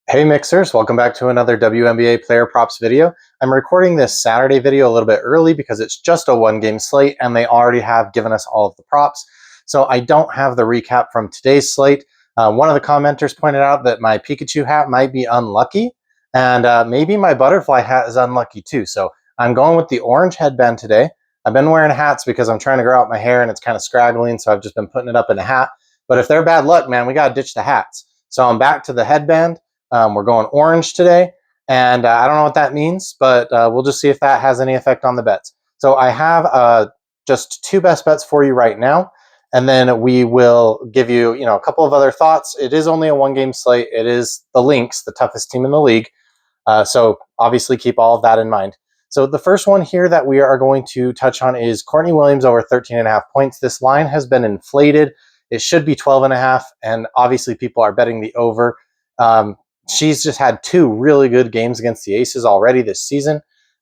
Hey Mixers, welcome back to another WNBA player props video. I'm recording this Saturday video a little bit early because it's just a one-game slate and they already have given us all of the props. So I don't have the recap from today's slate. One of the commenters pointed out that my Pikachu hat might be unlucky and maybe my butterfly hat is unlucky too. So I'm going with the orange headband today. I've been wearing hats because I'm trying to grow out my hair and it's kind of scraggling, so I've just been putting it up in a hat. But if they're bad luck, man, we got to ditch the hats. So I'm back to the headband. We're going orange today, and I don't know what that means, but we'll just see if that has any effect on the bets. So I have just two best bets for you right now, and then we will give you, a couple of other thoughts. It is only a one-game slate. It is the Lynx, the toughest team in the league, so obviously keep all of that in mind. So the first one here that we are going to touch on is Courtney Williams over 13.5 points. This line has been inflated. It should be 12.5, and obviously people are betting the over. She's just had two really good games against the Aces already this season,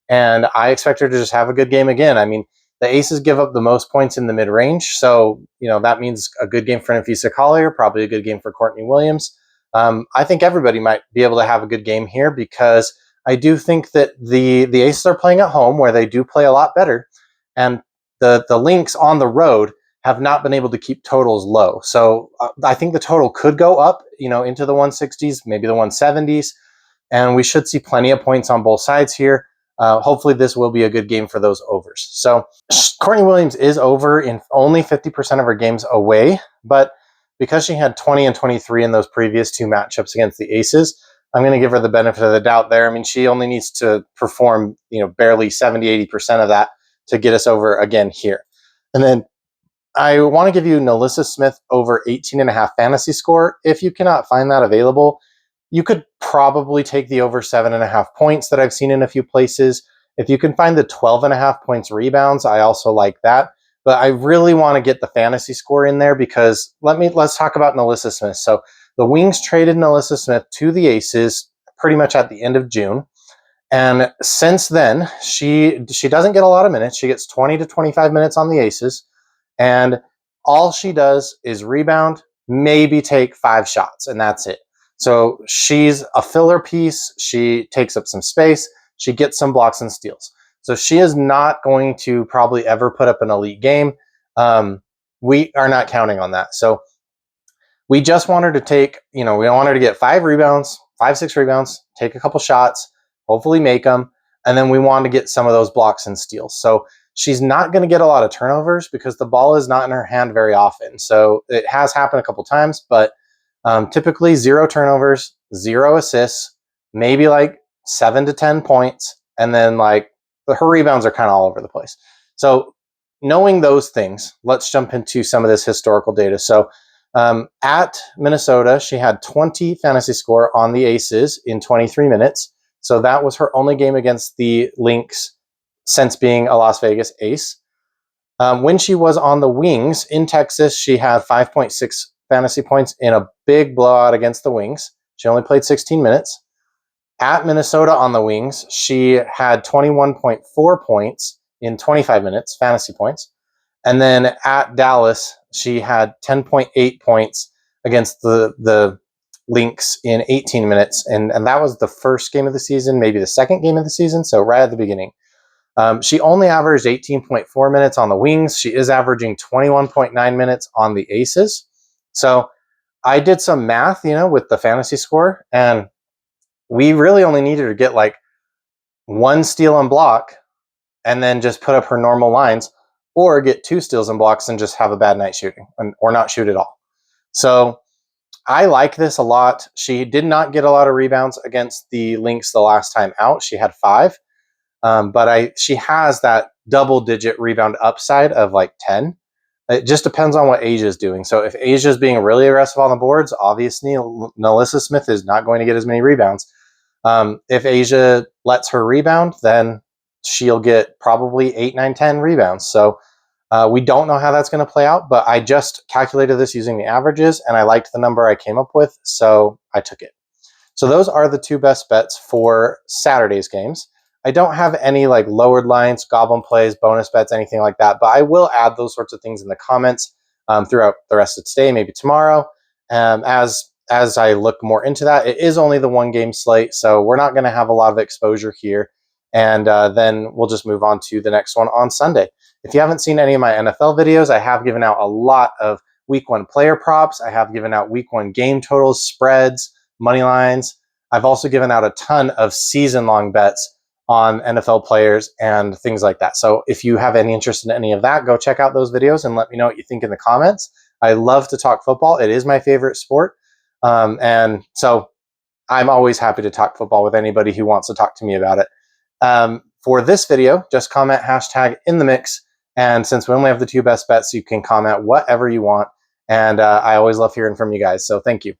and I expect her to just have a good game again. I mean, the Aces give up the most points in the mid-range, so that means a good game for Napheesa Collier, probably a good game for Courtney Williams. I think everybody might be able to have a good game here because I do think that the Aces are playing at home where they do play a lot better, and the Lynx on the road have not been able to keep totals low. So I think the total could go up, into the 160s, maybe the 170s, and we should see plenty of points on both sides here. Hopefully this will be a good game for those overs. So Courtney Williams is over in only 50% of her games away, but because she had 20 and 23 in those previous two matchups against the Aces, I'm going to give her the benefit of the doubt there. I mean, she only needs to perform, barely 70, 80% of that to get us over again here. And then I want to give you Napheesa Smith over 18.5 fantasy score. If you cannot find that available, you could probably take the over 7.5 points that I've seen in a few places. If you can find the 12.5 points rebounds, I also like that. But I really want to get the fantasy score in there because let's talk about Napheesa Smith. So the Wings traded Napheesa Smith to the Aces pretty much at the end of June. And since then, she doesn't get a lot of minutes. She gets 20 to 25 minutes on the Aces. And all she does is rebound, maybe take 5 shots, and that's it. So she's a filler piece. She takes up some space. She gets some blocks and steals. So she is not going to probably ever put up an elite game. We are not counting on that. So we just want her to take, we want her to get 5 rebounds, 5-6 rebounds, take a couple shots, hopefully make them, and then we want to get some of those blocks and steals. So she's not going to get a lot of turnovers because the ball is not in her hand very often. So it has happened a couple times, but typically 0 turnovers, 0 assists, maybe like 7 to 10 points, and then her rebounds are kind of all over the place. So knowing those things, let's jump into some of this historical data. So at Minnesota, she had 20 fantasy score on the Aces in 23 minutes. So that was her only game against the Lynx since being a Las Vegas Ace. When she was on the Wings in Texas, she had 5.6 fantasy points in a big blowout against the Wings. She only played 16 minutes. At Minnesota on the Wings, she had 21.4 points in 25 minutes, fantasy points. And then at Dallas, she had 10.8 points against the Lynx in 18 minutes. And that was the first game of the season, maybe the second game of the season, so right at the beginning. She only averaged 18.4 minutes on the Wings. She is averaging 21.9 minutes on the Aces. So I did some math, with the fantasy score, and we really only needed to get 1 steal and block and then just put up her normal lines, or get 2 steals and blocks and just have a bad night shooting or not shoot at all. So I like this a lot. She did not get a lot of rebounds against the Lynx the last time out. She had 5. But she has that double-digit rebound upside of 10. It just depends on what Asia is doing. So if Asia is being really aggressive on the boards, obviously Napheesa Smith is not going to get as many rebounds. If Asia lets her rebound, then she'll get probably 8, 9, 10 rebounds. So we don't know how that's going to play out, but I just calculated this using the averages, and I liked the number I came up with, so I took it. So those are the 2 best bets for Saturday's games. I don't have any lowered lines, goblin plays, bonus bets, anything like that, but I will add those sorts of things in the comments throughout the rest of today, maybe tomorrow, as as I look more into that, it is only the 1-game slate, so we're not going to have a lot of exposure here. And then we'll just move on to the next one on Sunday. If you haven't seen any of my NFL videos, I have given out a lot of week 1 player props. I have given out week 1 game totals, spreads, money lines. I've also given out a ton of season-long bets on NFL players and things like that. So if you have any interest in any of that, go check out those videos and let me know what you think in the comments. I love to talk football. It is my favorite sport. And so I'm always happy to talk football with anybody who wants to talk to me about it. For this video, just comment hashtag in the mix. And since we only have the 2 best bets, you can comment whatever you want. And I always love hearing from you guys. So thank you.